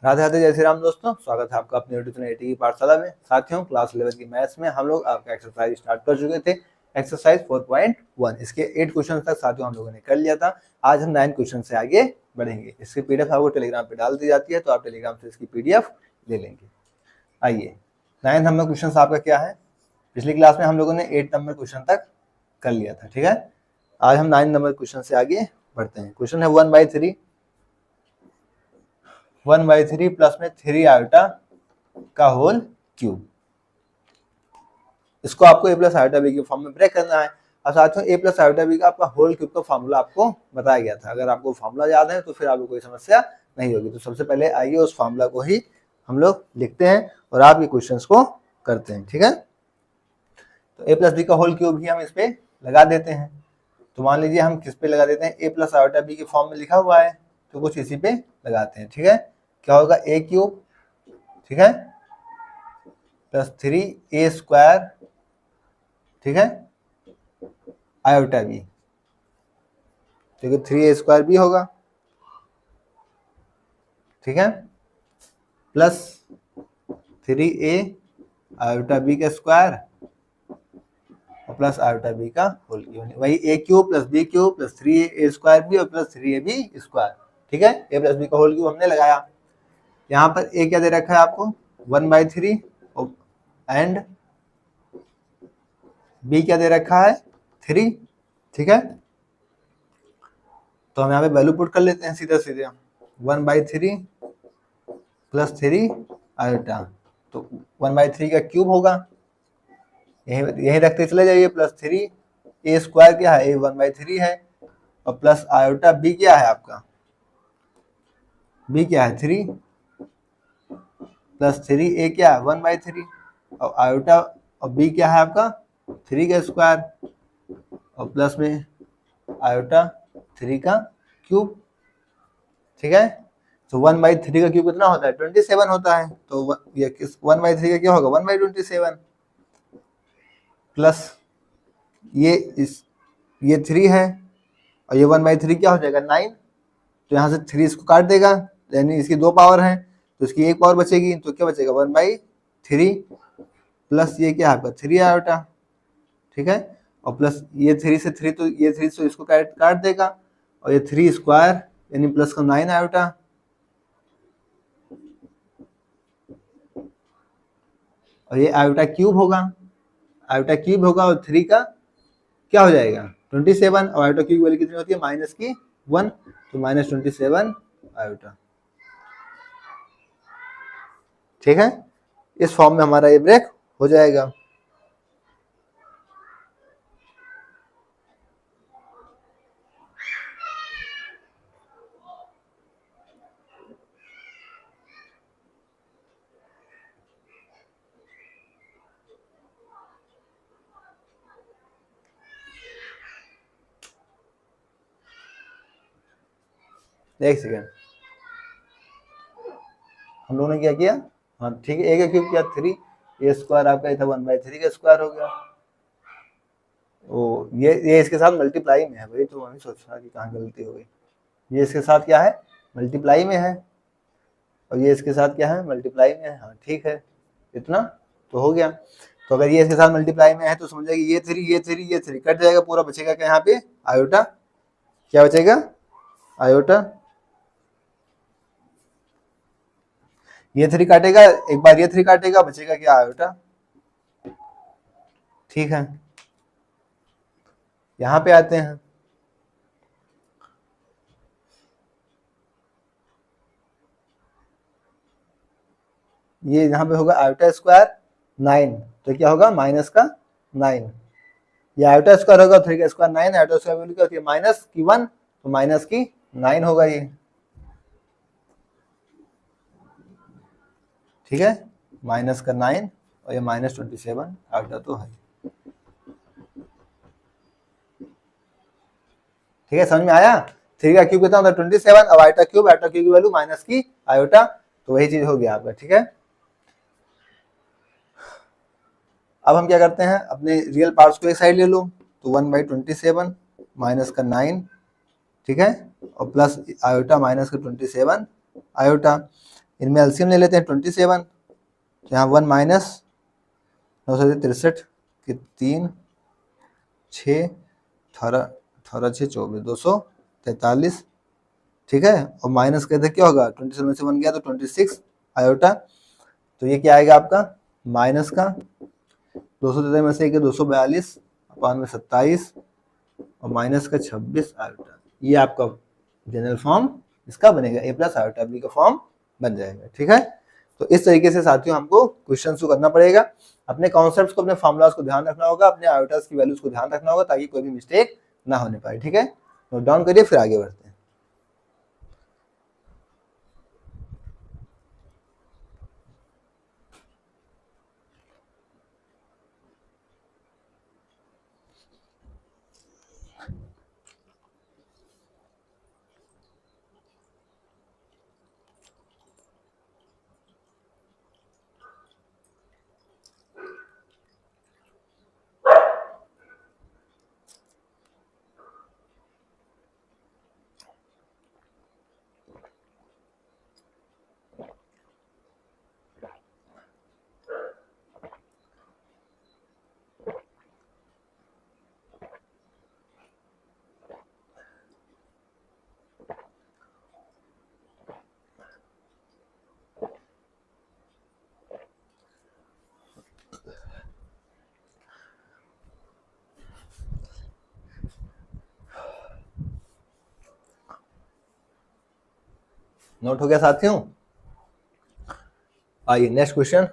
राधे राधे, जय श्री राम दोस्तों। स्वागत है आपका अपने यूट्यूब चैनल एटी की पाठशाला में। साथियों, क्लास 11 की मैथ्स में हम लोग आपका एक्सरसाइज स्टार्ट कर चुके थे। एक्सरसाइज 4.1 इसके 8 क्वेश्चन तक साथियों हम लोगों ने कर लिया था। आज हम 9 क्वेश्चन से आगे बढ़ेंगे। इसकी पीडीएफ आपको टेलीग्राम पे डाल दी जाती है, तो आप टेलीग्राम से इसकी पीडीएफ ले लेंगे। आइए, 9 नंबर क्वेश्चन आपका क्या है। पिछली क्लास में हम लोगों ने 8 नंबर क्वेश्चन तक कर लिया था, ठीक है। आज हम 9 नंबर क्वेश्चन से आगे बढ़ते हैं। क्वेश्चन है 1/3 1/3 प्लस में 3 आयोटा का होल क्यूब। इसको आपको a प्लस आयोटा बी के फॉर्म में ब्रेक करना है। अब साथियों, a प्लस आयोटा बी का आपका होल क्यूब का फॉर्मूला आपको बताया गया था। अगर आपको फॉर्मूला याद है तो फिर आपको कोई समस्या नहीं होगी। तो सबसे पहले आइए उस फॉर्मूला को ही हम लोग लिखते हैं और आप ये क्वेश्चंस को करते हैं, ठीक है। तो a प्लस बी का होल क्यूब भी हम इस पे लगा देते हैं। तो मान लीजिए हम किस पे लगा देते हैं, a प्लस आयोटा बी के फॉर्म में लिखा हुआ है तो कुछ इसी पे लगाते हैं, ठीक है। क्या होगा, a क्यूब, ठीक है, प्लस 3a स्क्वायर, ठीक है, आयोटा बी, ठीक है, 3a स्क्वायर भी होगा, ठीक है, प्लस 3a आयोटा बी का स्क्वायर और प्लस आयोटा बी का होल क्यूब। वही a cube plus b cube plus 3a square भी और प्लस 3ab स्क्वायर, ठीक है। a प्लस b का होल क्यूब हमने लगाया। यहाँ पर a क्या दे रखा है आपको, 1/3 एंड b क्या दे रखा है, 3, ठीक है। तो हम यहाँ पे वैल्यू पुट कर लेते हैं सीधे सीधे। 1/3 प्लस 3 आयोटा, तो 1/3 का क्यूब होगा, यही रखते चले जाइए। प्लस 3a स्क्वायर क्या है, a 1/3 है, और प्लस आयोटा b क्या है आपका, b क्या है 3, प्लस 3a क्या है 1/3, और आयोटा और b क्या है आपका 3 का स्क्वायर, और प्लस में आयोटा 3 का क्यूब, ठीक है। तो 1/3 का क्यूब कितना होता है, 27 होता है। तो ये 1/3 का क्या होगा, 1/27, प्लस ये 3 है और ये 1/3 क्या हो जाएगा 9। तो यहाँ से 3 इसको काट देगा, यानी इसकी 2 पावर है तो इसकी 1 पावर बचेगी। तो क्या बचेगा 1/3 प्लस ये क्या है आपका 3 आयोटा, ठीक है, और प्लस ये 3 से 3, तो ये 3 से इसको काट देगा, और ये 3 स्क्वायर यानी प्लस का 9 आयोटा, और ये आयोटा क्यूब होगा, आयोटा क्यूब होगा, और 3 का क्या हो जाएगा 27, और आयोटा क्यूब की वैल्यू कितनी होती है -1, तो -27 आयोटा, ठीक है। इस फॉर्म में हमारा ये ब्रेक हो जाएगा। एक सेकेंड, हम लोगों ने क्या किया, हाँ ठीक है, a का क्यूब किया 3, a स्क्वायर आपका था 1/3 का स्क्वायर हो गया। ओ ये इसके साथ मल्टीप्लाई में है, वही तो मैं सोच रहा कि कहाँ गलती हो गई। ये इसके साथ क्या है, मल्टीप्लाई में है, और ये इसके साथ क्या है, मल्टीप्लाई में है। हाँ ठीक है, इतना तो हो गया। तो अगर ये इसके साथ मल्टीप्लाई में है तो समझ जाएगी ये 3 ये 3 ये 3 कट जाएगा, पूरा बचेगा क्या यहाँ पे आयोटा, क्या बचेगा आयोटा, ये 3 काटेगा, एक बार ये 3 काटेगा, बचेगा क्या आयोटा, ठीक है। यहां पे आते हैं, ये यहाँ पे होगा आयोटा स्क्वायर 9, तो क्या होगा माइनस का 9, ये आयोटा स्क्वायर होगा 3 का स्क्वायर 9, आयोटा स्क्वायर वैल्यू क्या होती है -1, तो माइनस की 9 होगा ये, ठीक है, माइनस का 9 और ये -27 आयोटा तो है, ठीक है। समझ में आया। 3 का क्यूब कितना होता है 27, अब आयोटा क्यूब की वैल्यू माइनस की आयोटा, तो वही चीज हो गया आपका, ठीक है। अब हम क्या करते हैं, अपने रियल पार्ट्स को एक साइड ले लो, तो 1/27 माइनस का 9, ठीक है, और प्लस आयोटा माइनस का 27 आयोटा। इनमें एलसीएम ले लेते हैं 27, तो यहाँ 1 माइनस 963 के 3 6 18 18 6 24 243, ठीक है। और माइनस कहते क्या होगा, 27 में से 1 गया तो 26 आयोटा, तो ये क्या आएगा आपका माइनस का 273 में से 242 अपान में 27 और माइनस का 26 आयोटा। ये आपका जनरल फॉर्म इसका बनेगा, ए प्लस आयोटा बी का फॉर्म बन जाएगा, ठीक है। तो इस तरीके से साथियों हमको क्वेश्चन को करना पड़ेगा। अपने कॉन्सेप्ट्स को, अपने फॉर्मूलाज को ध्यान रखना होगा, अपने आयोटास की वैल्यूज को ध्यान रखना होगा ताकि कोई भी मिस्टेक ना होने पाए, ठीक है। नोट डाउन करिए फिर आगे बढ़ते हैं। नोट हो गया साथियों? आइए next question.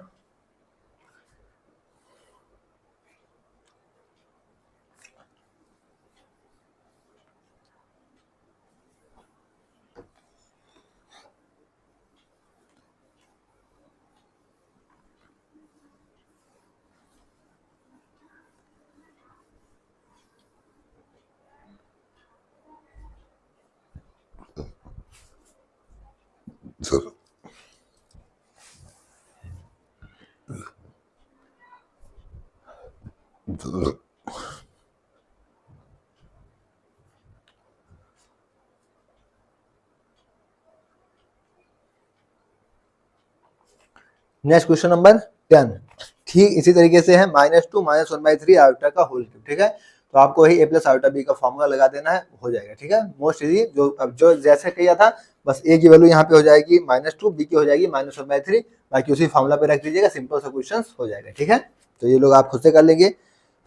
Next question number 10, ठीक इसी तरीके से है -2 -1/3 आयोटा का होल क्यूब, ठीक है। तो आपको ही a प्लस आयोटा बी का फॉर्मूला लगा देना है, हो जाएगा, ठीक है। मोस्ट इजी, जो जैसे किया था बस a की वैल्यू यहाँ पे हो जाएगी -2, b की हो जाएगी -1/3, बाकी उसी फॉर्मूला पे रख दीजिएगा, सिंपल सा क्वेश्चन हो जाएगा, ठीक है। तो ये लोग आप खुद से कर लेंगे।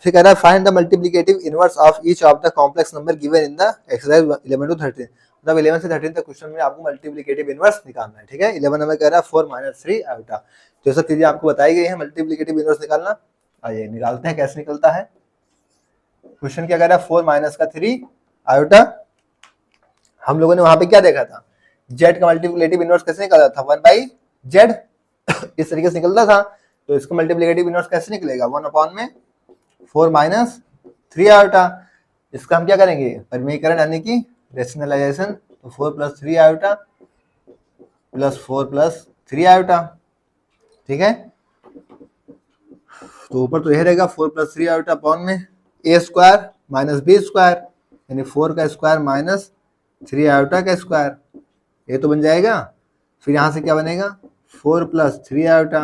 फिर कह रहा है find the multiplicative inverse of each of the complex number given in the exercise 11 to 13, मतलब 11 से 13 तक क्वेश्चन में आपको मल्टीप्लिकेटिव इनवर्स निकालना है, ठीक है। 11 नंबर कह रहा है 4 - 3 आयोटा, तो सब चीजें आपको बताई गई है मल्टीप्लिकेटिव इनवर्स निकालना। आइए निकालते हैं, कैसे निकलता है। क्वेश्चन क्या कह रहा है, 4 - 3 आयोटा। हम लोगों ने वहां पे क्या देखा था, जेड का मल्टीप्लिकेटिव इनवर्स कैसे निकाला था, 1/z इस तरीके से निकलता था। तो इसका मल्टीप्लिकेटिव इनवर्स कैसे निकलेगा, 1/4 - 3 आयोटा। इसका हम क्या करेंगे, परिमेयकरण यानी कि रेशनलाइजेशन, तो 4 + 3 आयोटा प्लस 4 + 3 आयोटा, ठीक है। तो ऊपर तो यह रहेगा 4 + 3 आयोटा अपॉन में a² - b² यानी 4 का स्क्वायर माइनस 3 आयोटा का स्क्वायर, ये तो बन जाएगा। फिर यहाँ से क्या बनेगा, 4 + 3 आयोटा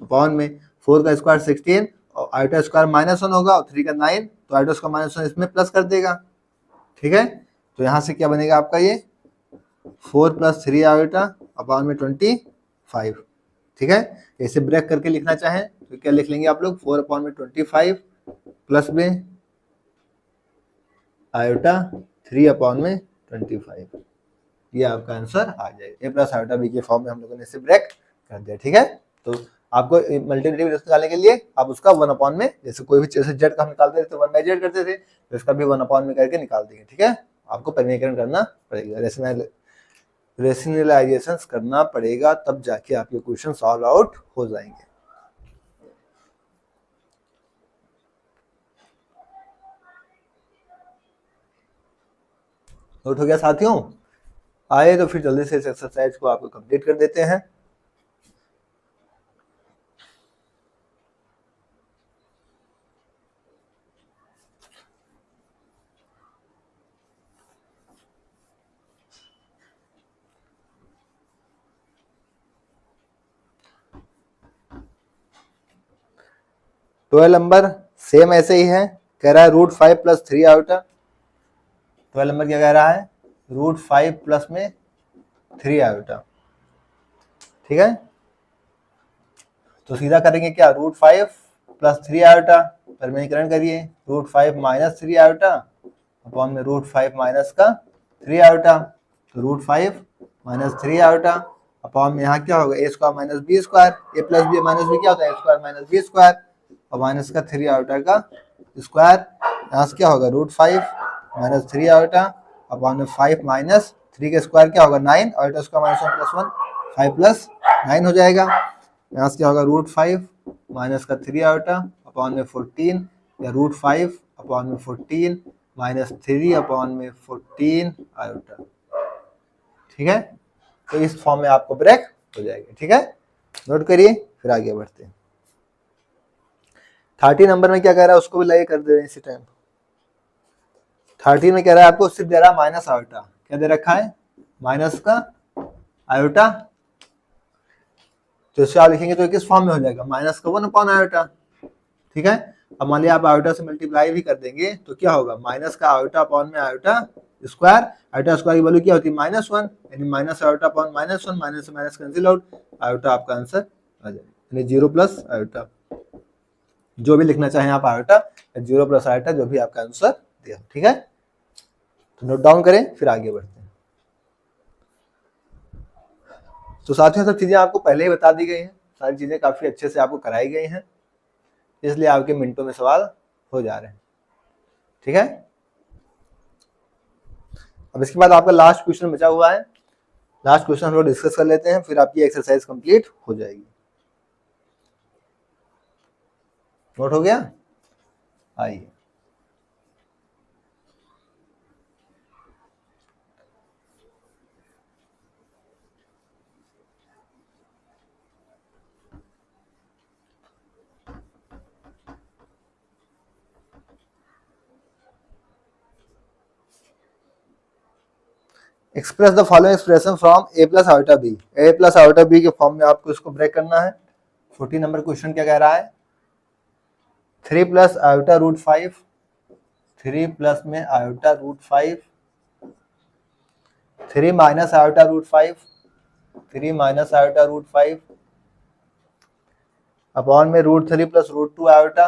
अपॉन में 4 का स्क्वायर 16 और आयोटा स्क्वायर -1 होगा और 3 का 9, तो आयोटा स्क्वायर -1 इसमें प्लस कर देगा, ठीक है। तो यहाँ से क्या बनेगा आपका ये 4 + 3 आयोटा अपॉन में 25, ठीक है। ऐसे ब्रेक करके लिखना चाहें तो क्या लिख लेंगे आप लोग, 4/25 प्लस में आयोटा 3/25, ये आपका आंसर आ जाएगा। a प्लस आयोटा बी के फॉर्म में हम लोगों ने इसे ब्रेक कर दिया, ठीक है। तो आपको मल्टीप्लिकेटिव निकालने के लिए आप उसका 1/, में जैसे कोई भी जैसे जेड का हम निकालते थे तो 1/z करते थे, तो इसका भी 1/, में करके निकाल देंगे, ठीक है। आपको परिमेयकरण करना पड़ेगा, रेशनलाइजेशन करना पड़ेगा, तब जाके आपके क्वेश्चन सॉल्व आउट हो जाएंगे। नोट हो गया साथियों? आए तो फिर जल्दी से इस एक्सरसाइज को आपको कंप्लीट कर देते हैं। 12 नंबर सेम ऐसे ही है, कह रहा है रूट 5 प्लस 3 आयोटा। 12 नंबर क्या कह रहा है, रूट 5 प्लस में 3 आयोटा। ठीक है, तो सीधा करेंगे क्या, रूट 5 प्लस 3 आयोटा, परिमेयीकरण करिए, रूट 5 माइनस 3 आयोटा अपॉन में रूट 5 माइनस का 3 आयोटा। तो रूट 5 माइनस 3 आयोटा अपॉन में यहाँ क्या होगा, ए स्क्वायर माइनस बी स्क्वायर, ए प्लस बी माइनस बी क्या होता है, ए स्क्वायर माइनस बी स्क्वायर, और माइनस का 3 आयोटा का स्क्वायर। यहाँ से क्या होगा, रूट 5 माइनस 3 आयोटा अपॉन में 5 माइनस 3 का स्क्वायर क्या होगा 9, iota square minus 1 plus 1 5 plus 9 हो जाएगा। यहाँ से क्या होगा, रूट 5 माइनस का 3 आयोटा अपॉन में 14, या रूट 5 अपॉन में 14 माइनस 3 अपॉन में 14 आयोटा। ठीक है, तो इस फॉर्म में आपको ब्रेक हो जाएगा। ठीक है, नोट करिए, फिर आगे बढ़ते हैं। 30 नंबर में क्या कह रहा है, उसको भी लाइक कर दे रहे हैं इसी टाइम। 30 में कह रहा है आपको सिर्फ दे रहा है माइनस आयोटा, क्या दे रखा है, माइनस का आयोटा। तो इससे आप लिखेंगे तो किस फॉर्म में हो जाएगा, माइनस का 1 अपॉन आयोटा। ठीक है, अब मान लिया आप आयोटा से मल्टीप्लाई भी कर देंगे तो क्या होगा, माइनस का आयोटा अपॉन में आयोटा स्क्वायर, आयोटा स्क्वायर की वैल्यू क्या होती है -1, यानी माइनस आयोटा अपॉन -1, माइनस से माइनस कैंसिल आउट, आयोटा आपका आंसर आ जाएगा, यानी 0 प्लस आयोटा। जो भी लिखना चाहें आप आयोटा या 0 प्लस आयोटा, जो भी आपका आंसर दिया। ठीक है, तो नोट डाउन करें, फिर आगे बढ़ते हैं। तो साथियों सब चीजें आपको पहले ही बता दी गई हैं, सारी चीजें काफी अच्छे से आपको कराई गई हैं, इसलिए आपके मिनटों में सवाल हो जा रहे हैं। ठीक है, अब इसके बाद आपका लास्ट क्वेश्चन बचा हुआ है, लास्ट क्वेश्चन हम लोग डिस्कस कर लेते हैं, फिर आपकी एक्सरसाइज कंप्लीट हो जाएगी। नोट हो गया, आइए। Express the following expression from A plus iota B, A plus iota B के फॉर्म में आपको इसको ब्रेक करना है। 14 नंबर क्वेश्चन क्या कह रहा है, 3 प्लस आयोटा रूट 5, 3 प्लस में iota root 5, 3 minus iota root 5, 3 minus iota root 5 upon में root 3 plus root 2 iota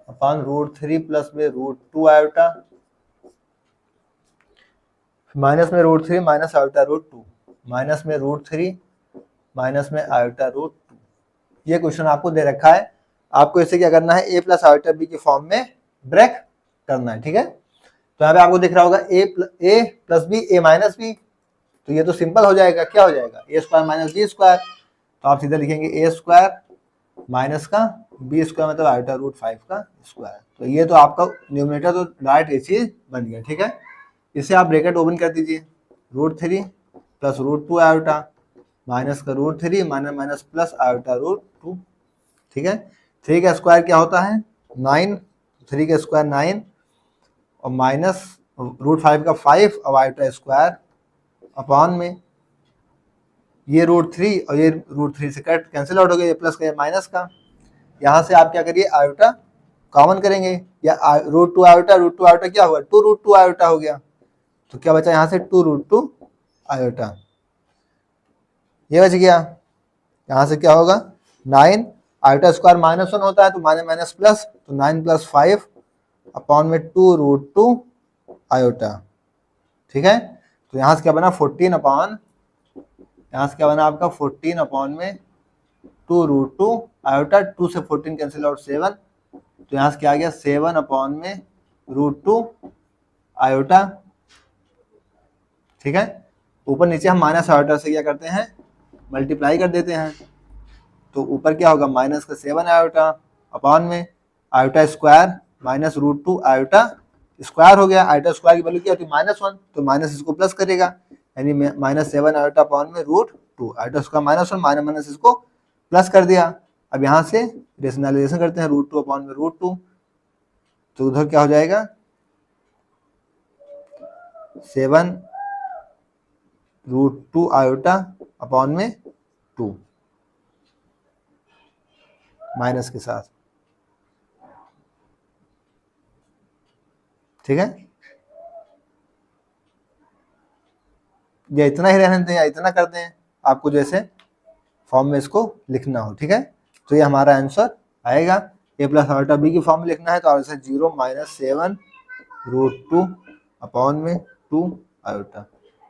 upon root 3 plus में रूट 2 आयोटा, माइनस में root 3 minus iota root 2, minus में रूट 3 माइनस में आयोटा रूट 2। ये question आपको दे रखा है, आपको इसे क्या करना है, ए प्लस आयोटा बी के फॉर्म में ब्रेक करना है। ठीक है, तो यहाँ पे आपको दिख रहा होगा ए प्लस बी, ए माइनस बी, तो ये तो सिंपल हो जाएगा, क्या हो जाएगा, ए स्क्वायर माइनस बी स्क्वायर, तो आप सीधा लिखेंगे ए स्क्वायर माइनस का बी स्क्वायर मतलब आयोटा रूट 5 का स्क्वायर। तो ये तो आपका न्यूमरेटर तो डायरेक्ट ये चीज बन गया। ठीक है, इसे आप ब्रैकेट ओपन कर दीजिए, root 3 plus root 2 iota minus का root 3 minus minus plus iota root 2। ठीक है, 3 का स्क्वायर क्या होता है 9, 3 का स्क्वायर 9 और माइनस रूट 5 का 5 और आयोटा स्क्वायर अपॉन में ये रूट 3 और ये रूट 3 से कट कैंसिल आउट हो गया, ये प्लस का माइनस का। यहाँ से आप क्या करिए, आयोटा कॉमन करेंगे, या रूट 2 आयोटा, रूट 2 आयोटा क्या होगा 2 रूट 2 आयोटा हो गया, तो क्या बचा यहाँ से 2 रूट 2 आयोटा, ये बच गया। यहाँ से क्या होगा 9, आयोटा स्क्वायर -1 होता है तो माइनस माइनस प्लस, तो 9 प्लस 5 अपॉन में 2 रूट 2 आयोटा। ठीक है, तो यहाँ से क्या बना 14 अपॉन, यहाँ से क्या बना आपका 14 अपॉन में 2 रूट 2 आयोटा, 2 से 14 कैंसिल आउट 7, तो यहाँ से क्या आ गया 7 अपॉन में रूट 2 आयोटा। ठीक है, ऊपर नीचे हम माइनस आयोटा से क्या करते हैं, मल्टीप्लाई कर देते हैं, तो ऊपर क्या होगा माइनस का 7 आयोटा अपॉन में iota square minus root 2 iota square हो गया। आयोटा स्क्वायर की वैल्यू क्या होती है -1, तो माइनस इसको प्लस करेगा, यानी -7 आयोटा अपॉन में root 2 iota square -1 minus minus इसको प्लस कर दिया। अब यहाँ से रेशनलाइजेशन करते हैं, रूट 2 अपॉन में रूट 2, तो उधर क्या हो जाएगा 7 रूट 2 आयोटा अपॉन में 2 माइनस के साथ। ठीक है, या इतना ही रहने दें या इतना कर दें, आपको जैसे फॉर्म में इसको लिखना हो। ठीक है, तो ये हमारा आंसर आएगा। ए प्लस आयोटा बी की फॉर्म में लिखना है तो आंसर 0 - 7 √2 अपॉन में 2 आयोटा,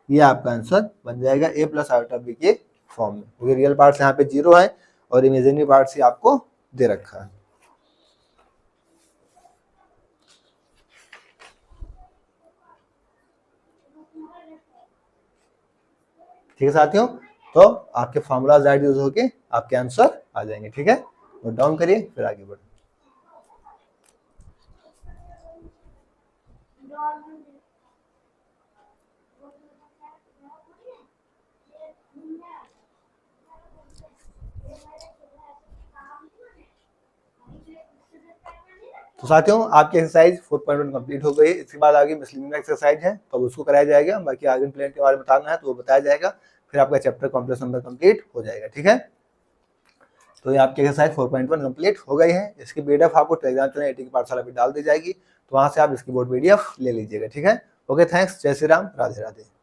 ये आपका आंसर बन जाएगा ए प्लस आयोटा बी के फॉर्म में, क्योंकि रियल पार्ट्स यहाँ पे 0 है और इमेजिनरी पार्ट्स ही आपको दे रखा है। ठीक है साथियों, तो आपके फॉर्मूलाज राइट यूज होके आपके आंसर आ जाएंगे। ठीक है, नोट डाउन करिए फिर आगे बढ़े। तो साथियों आपकी एक्सरसाइज 4.1 कंप्लीट हो गई। इसके बाद आगे मिसलिनियस एक्सरसाइज है तो उसको कराया जाएगा, बाकी आर्गन प्लेन के बारे में बताना है तो वो बताया जाएगा, फिर आपका चैप्टर कॉम्प्लेक्स नंबर कंप्लीट हो जाएगा। ठीक है, तो ये आपकी एक्सरसाइज 4.1 कंप्लीट हो गई है। इसकी पीडीएफ आपको टेलीग्राम चैनल AT की पाठशाला पे डाल दी जाएगी, तो वहां से आप इसकी बोर्ड पीडीएफ ले लीजिएगा। ठीक है, ओके, थैंक्स, जय श्री राम, राधे राधे।